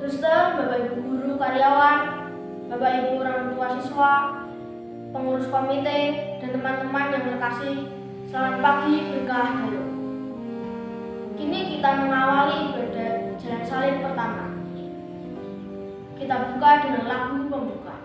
suster, Bapak Ibu guru, karyawan, Bapak Ibu orang tua siswa, pengurus komite, dan teman-teman yang terkasih, selamat pagi berkah Halo. Kini kita mengawali ibadah Jalan Salib pertama. Kita buka dengan lagu pembuka.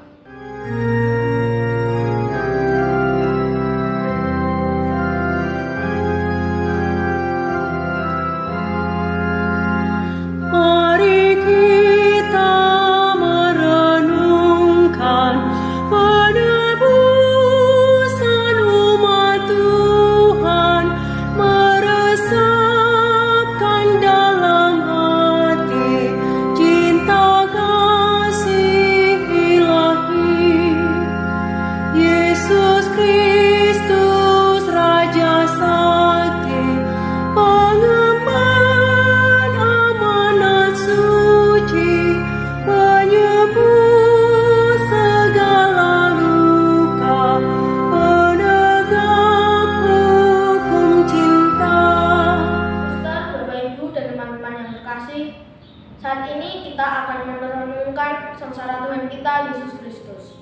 Saat ini kita akan merenungkan sengsara Tuhan kita Yesus Kristus.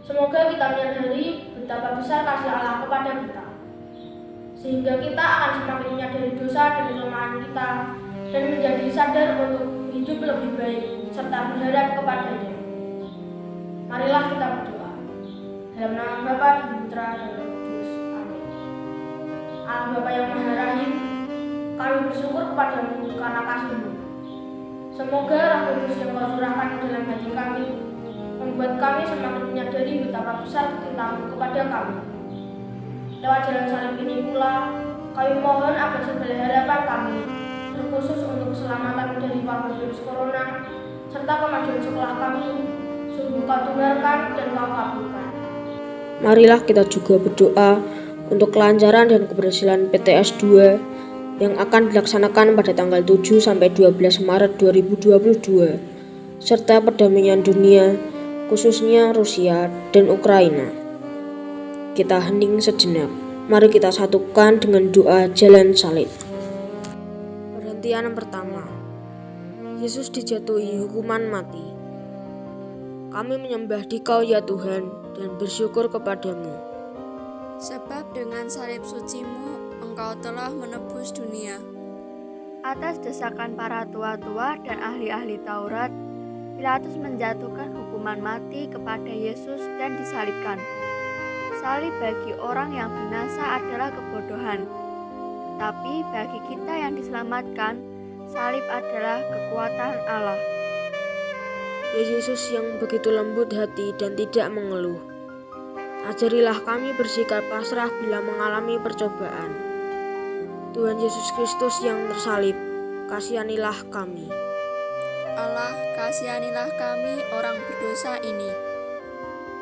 Semoga kita menyadari betapa besar kasih Allah kepada kita, sehingga kita akan semakin menyadari dosa dan kelemahan kita dan menjadi sadar untuk hidup lebih baik serta berharap kepada-Nya. Marilah kita berdoa. Dalam nama Bapa dan Putra dan Roh Kudus. Amin. Allah Bapa yang Maha Rahim, kami bersyukur kepada-Mu karena kasih-Mu. Semoga Roh Kudus yang Kau curahkan dalam hati kami membuat kami semakin menyadari betapa besar kecintaan-Mu kepada kami. Lewat jalan salib ini pula, kami mohon agar segala harapan kami, terkhusus untuk keselamatan dari wabah virus corona, serta kemajuan sekolah kami, sungguh Kau dengarkan dan Kau kabulkan. Marilah kita juga berdoa untuk kelancaran dan keberhasilan PTS 2 yang akan dilaksanakan pada tanggal 7 sampai 12 Maret 2022, serta perdamaian dunia, khususnya Rusia dan Ukraina. Kita hening sejenak. Mari kita satukan dengan doa Jalan Salib. Perhentian pertama. Yesus dijatuhi hukuman mati. Kami menyembah Dikau ya Tuhan dan bersyukur kepadamu. Sebab dengan salib suci-Mu Engkau telah menebus dunia. Atas desakan para tua-tua dan ahli-ahli Taurat, Pilatus menjatuhkan hukuman mati kepada Yesus dan disalibkan. Salib bagi orang yang binasa adalah kebodohan, tetapi bagi kita yang diselamatkan, salib adalah kekuatan Allah. Ya Yesus yang begitu lembut hati dan tidak mengeluh, ajarilah kami bersikap pasrah bila mengalami percobaan. Tuhan Yesus Kristus yang tersalib, kasihanilah kami. Allah, kasihanilah kami orang berdosa ini.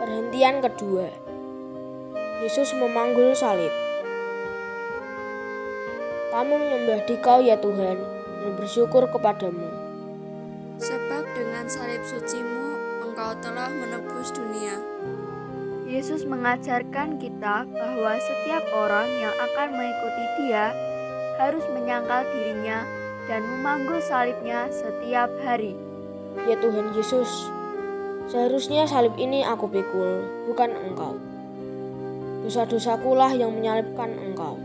Perhentian kedua. Yesus memanggul salib. Kami menyembah Dikau ya Tuhan dan bersyukur kepadamu. Sebab dengan salib suci-Mu Engkau telah menebus dunia. Yesus mengajarkan kita bahwa setiap orang yang akan mengikuti Dia harus menyangkal dirinya dan memanggul salibnya setiap hari. Ya Tuhan Yesus, seharusnya salib ini aku pikul, bukan Engkau. Dosa-dosakulah yang menyalibkan Engkau.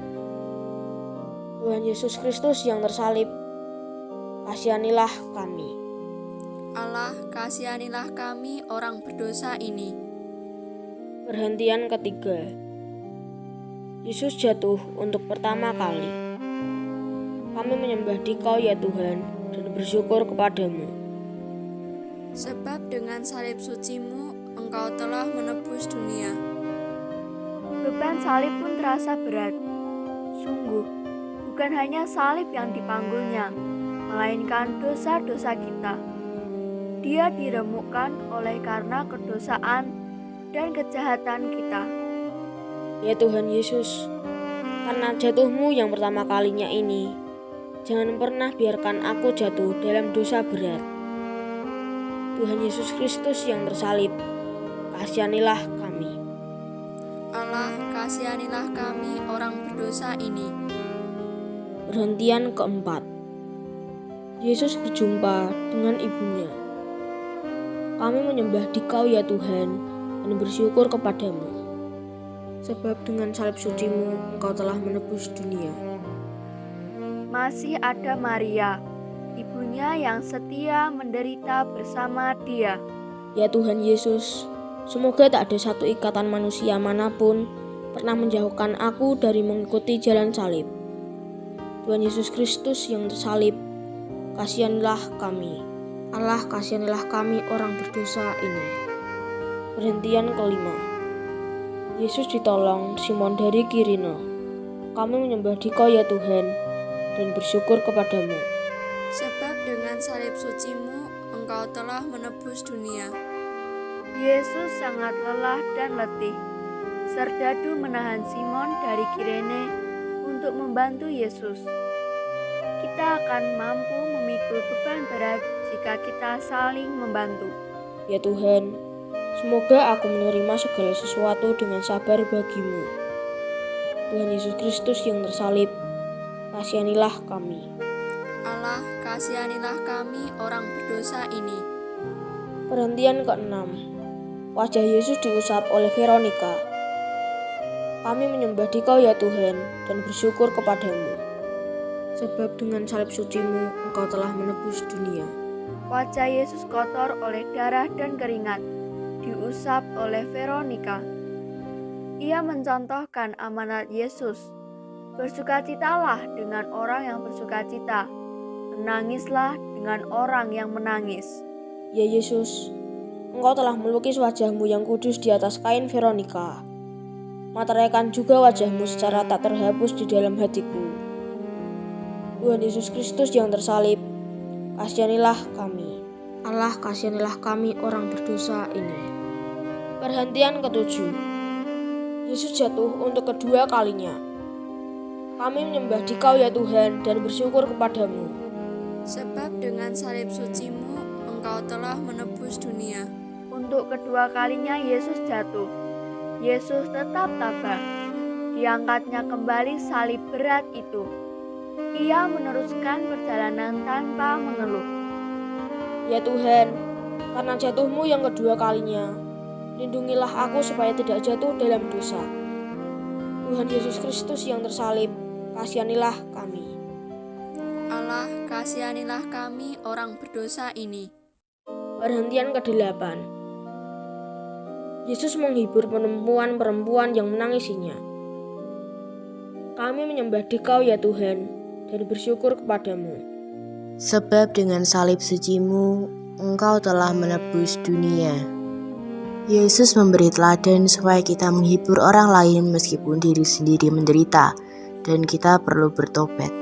Tuhan Yesus Kristus yang tersalib, kasihanilah kami. Allah, kasihanilah kami orang berdosa ini. Perhentian ketiga. Yesus jatuh untuk pertama kali. Kami menyembah Dikau ya Tuhan dan bersyukur kepadamu. Sebab dengan salib suci-Mu Engkau telah menebus dunia. Beban salib pun terasa berat. Sungguh, bukan hanya salib yang dipanggulnya, melainkan dosa-dosa kita. Dia diremukkan oleh karena kedosaan dan kejahatan kita. Ya Tuhan Yesus, karena jatuhmu yang pertama kalinya ini, jangan pernah biarkan aku jatuh dalam dosa berat. Tuhan Yesus Kristus yang tersalib, kasihanilah kami. Allah, kasihanilah kami orang berdosa ini. Perhentian keempat. Yesus berjumpa dengan ibunya. Kami menyembah Dikau ya Tuhan dan bersyukur kepadamu. Sebab dengan salib sucimu Engkau telah menebus dunia. Masih ada Maria, ibunya yang setia menderita bersama dia. Ya Tuhan Yesus, semoga tak ada satu ikatan manusia manapun pernah menjauhkan aku dari mengikuti jalan salib. Tuhan Yesus Kristus yang tersalib, kasihanilah kami. Allah, kasihanilah kami orang berdosa ini. Perhentian kelima. Yesus ditolong Simon dari Kirene. Kami menyembah Dikau ya Tuhan dan bersyukur kepadamu. Sebab dengan salib sucimu Engkau telah menebus dunia. Yesus sangat lelah dan letih. Serdadu menahan Simon dari Kirene untuk membantu Yesus. Kita akan mampu memikul beban berat jika kita saling membantu. Ya Tuhan, semoga aku menerima segala sesuatu dengan sabar bagimu. Tuhan Yesus Kristus yang tersalib, kasihanilah kami. Allah, kasihanilah kami orang berdosa ini. Perhentian keenam. Wajah Yesus diusap oleh Veronica. Kami menyembah Dikau ya Tuhan dan bersyukur kepadamu. Sebab dengan salib sucimu Engkau telah menebus dunia. Wajah Yesus kotor oleh darah dan keringat, diusap oleh Veronica. Ia mencontohkan amanat Yesus. Bersukacitalah dengan orang yang bersukacita. Menangislah dengan orang yang menangis. Ya Yesus, Engkau telah melukis wajahmu yang kudus di atas kain Veronica. Materaikan juga wajahmu secara tak terhapus di dalam hatiku. Tuhan Yesus Kristus yang tersalib, kasihanilah kami. Allah, kasihanilah kami orang berdosa ini. Perhentian ketujuh. Yesus jatuh untuk kedua kalinya. Kami menyembah Dikau ya Tuhan dan bersyukur kepadamu. Sebab dengan salib sucimu Engkau telah menebus dunia. Untuk kedua kalinya Yesus jatuh. Yesus tetap tabah. Diangkatnya kembali salib berat itu. Ia meneruskan perjalanan tanpa mengeluh. Ya Tuhan, karena jatuhmu yang kedua kalinya, lindungilah aku supaya tidak jatuh dalam dosa. Tuhan Yesus Kristus yang tersalib, kasihanilah kami. Allah, kasihanilah kami orang berdosa ini. Perhentian ke-8. Yesus menghibur perempuan-perempuan yang menangisinya. Kami menyembah Dikau ya Tuhan dan bersyukur kepadamu. Sebab dengan salib sucimu Engkau telah menebus dunia. Yesus memberi teladan supaya kita menghibur orang lain meskipun diri sendiri menderita, dan kita perlu bertobat.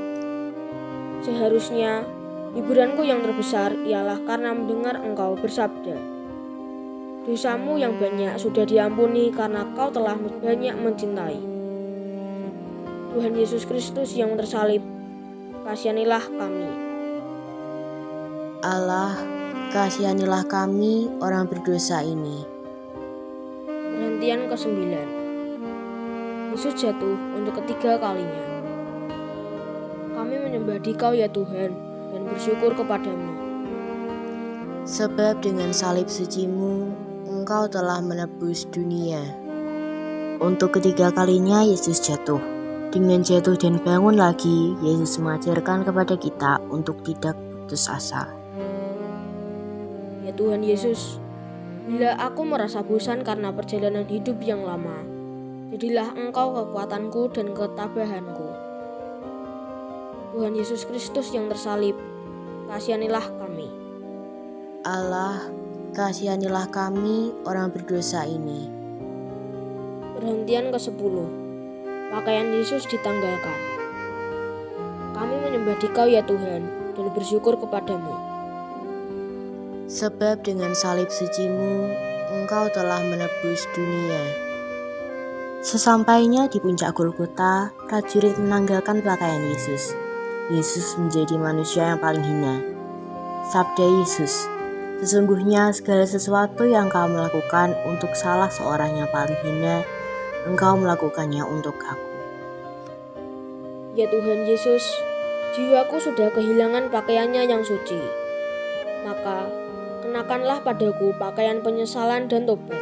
Seharusnya hiburanku yang terbesar ialah karena mendengar Engkau bersabda, dosamu yang banyak sudah diampuni karena Kau telah banyak mencintai. Tuhan Yesus Kristus yang tersalib, kasihanilah kami. Allah, kasihanilah kami orang berdosa ini. Perhentian ke-9. Yesus jatuh untuk ketiga kalinya. Kami menyembah Dikau ya Tuhan dan bersyukur kepadamu. Sebab dengan salib sucimu Engkau telah menebus dunia. Untuk ketiga kalinya Yesus jatuh. Dengan jatuh dan bangun lagi, Yesus mengajarkan kepada kita untuk tidak putus asa. Ya Tuhan Yesus, bila aku merasa bosan karena perjalanan hidup yang lama, jadilah Engkau kekuatanku dan ketabahanku. Tuhan Yesus Kristus yang tersalib, kasihanilah kami. Allah, kasihanilah kami orang berdosa ini. Perhentian ke-10. Pakaian Yesus ditanggalkan. Kami menyembah Dikau ya Tuhan dan bersyukur kepadamu. Sebab dengan salib sucimu Engkau telah menebus dunia. Sesampainya di puncak Golgota, prajurit menanggalkan pakaian Yesus. Yesus menjadi manusia yang paling hina. Sabda Yesus, sesungguhnya segala sesuatu yang kau melakukan untuk salah seorang yang paling hina, Engkau melakukannya untuk aku. Ya Tuhan Yesus, Jiwaku sudah kehilangan pakaiannya yang suci. Maka, kenakanlah padaku pakaian penyesalan dan tobat.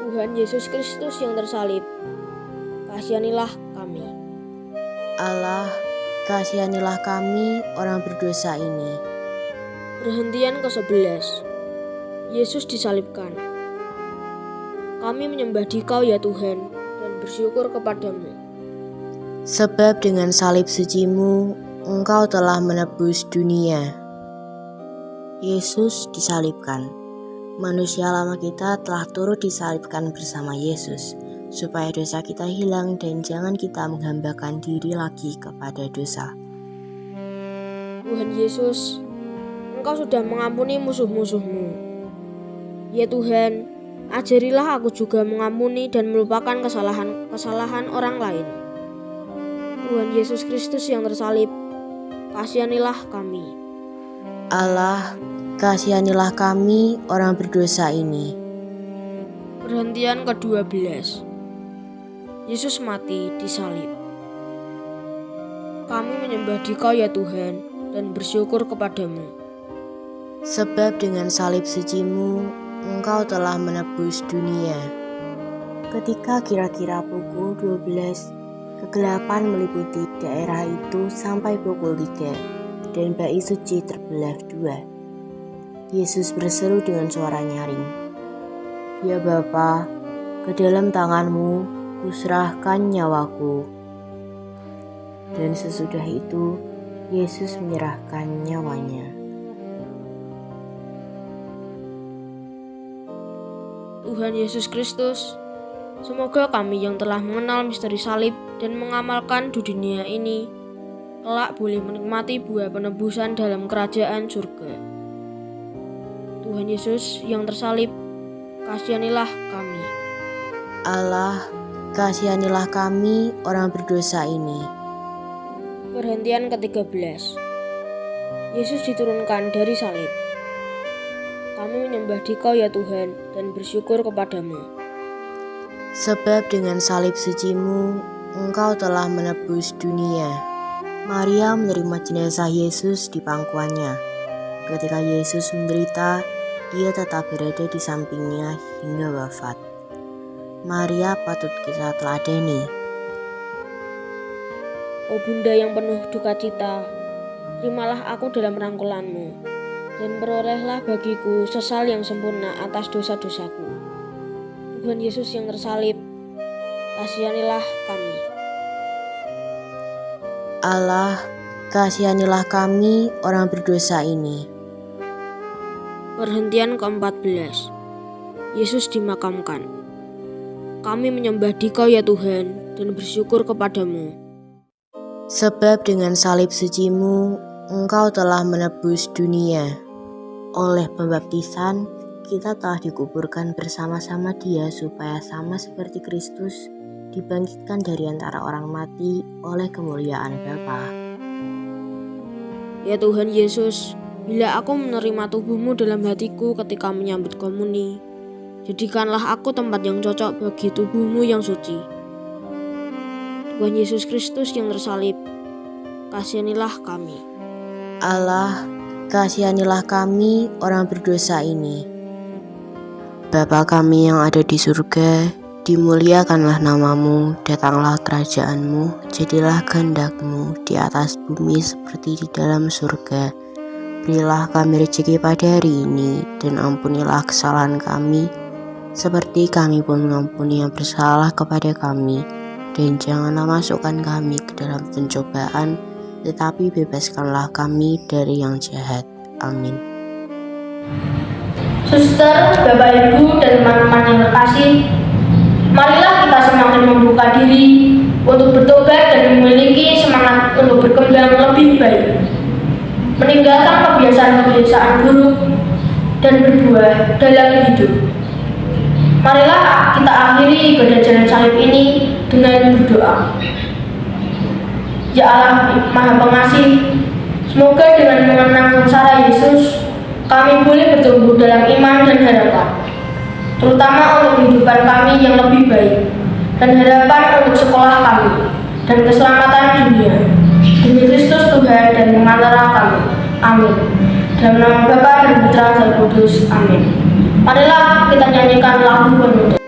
Tuhan Yesus Kristus yang tersalib, kasihanilah kami. Allah, kasihanilah kami orang berdosa ini. Perhentian ke-11. Yesus disalibkan. Kami menyembah Dikau ya Tuhan, dan bersyukur kepadamu. Sebab dengan salib suci-Mu, Engkau telah menebus dunia. Yesus disalibkan. Manusia lama kita telah turut disalibkan bersama Yesus, supaya dosa kita hilang dan jangan kita menghambakan diri lagi kepada dosa. Tuhan Yesus, Engkau sudah mengampuni musuh-musuh-Mu. Ya Tuhan, ajarilah aku juga mengampuni dan melupakan kesalahan orang lain. Tuhan Yesus Kristus yang tersalib, kasihanilah kami. Allah, kasihanilah kami orang berdosa ini. Perhentian ke-12. Yesus mati disalib. Kami menyembah Dikau ya Tuhan, dan bersyukur kepadamu. Sebab dengan salib suci-Mu, Engkau telah menebus dunia. Ketika kira-kira pukul 12, kegelapan meliputi daerah itu sampai pukul 3, dan bait suci terbelah dua. Yesus berseru dengan suara nyaring, "Ya Bapa, ke dalam tangan-Mu kuserahkan nyawaku." Dan sesudah itu, Yesus menyerahkan nyawanya. Tuhan Yesus Kristus, semoga kami yang telah mengenal misteri salib dan mengamalkan di dunia ini, kelak boleh menikmati buah penebusan dalam kerajaan surga. Tuhan Yesus yang tersalib, kasihanilah kami. Allah, kasihanilah kami orang berdosa ini. Perhentian ke-13. Yesus diturunkan dari salib. Kami menyembah Dikau ya Tuhan, dan bersyukur kepadamu. Sebab dengan salib suci-Mu, Engkau telah menebus dunia. Maria menerima jenazah Yesus di pangkuannya. Ketika Yesus menderita, ia tetap berada di sampingnya hingga wafat. Maria patut kita teladani. Oh Bunda yang penuh duka cita, terimalah aku dalam rangkulanmu, dan perolehlah bagiku sesal yang sempurna atas dosa-dosaku. Tuhan Yesus yang tersalib, kasihanilah kami. Allah, kasihanilah kami orang berdosa ini. Perhentian ke-14. Yesus dimakamkan. Kami menyembah Dikau ya Tuhan, dan bersyukur kepadamu. Sebab dengan salib suci-Mu, Engkau telah menebus dunia. Oleh pembaptisan, kita telah dikuburkan bersama-sama Dia supaya sama seperti Kristus dibangkitkan dari antara orang mati oleh kemuliaan Bapa. Ya Tuhan Yesus, bila aku menerima tubuh-Mu dalam hatiku ketika menyambut komuni, jadikanlah aku tempat yang cocok bagi tubuh-Mu yang suci. Tuhan Yesus Kristus yang tersalib, kasihanilah kami. Allah, kasihanilah kami orang berdosa ini. Bapa kami yang ada di surga, dimuliakanlah namamu, datanglah kerajaan-Mu, jadilah kehendak-Mu di atas bumi seperti di dalam surga. Berilah kami rezeki pada hari ini, dan ampunilah kesalahan kami, seperti kami pun mengampuni yang bersalah kepada kami. Dan janganlah masukkan kami ke dalam pencobaan, tetapi bebaskanlah kami dari yang jahat. Amin. Suster, Bapak Ibu, dan teman-teman yang terkasih, marilah kita semakin membuka diri untuk bertobat dan memiliki semangat untuk berkembang lebih baik, meninggalkan kebiasaan-kebiasaan buruk dan berbuah dalam hidup. Marilah kita akhiri ibadah jalan salib ini dengan berdoa. Ya Allah Maha Pengasih, semoga dengan mengenang sengsara Yesus, kami boleh bertumbuh dalam iman dan harapan, terutama untuk kehidupan kami yang lebih baik, dan harapan untuk sekolah kami, dan keselamatan dunia. Tuhan dan pengantara kami. Amin. Dalam nama Bapa dan Putra dan Kudus. Amin. Marilah kita nyanyikan lagu penutup.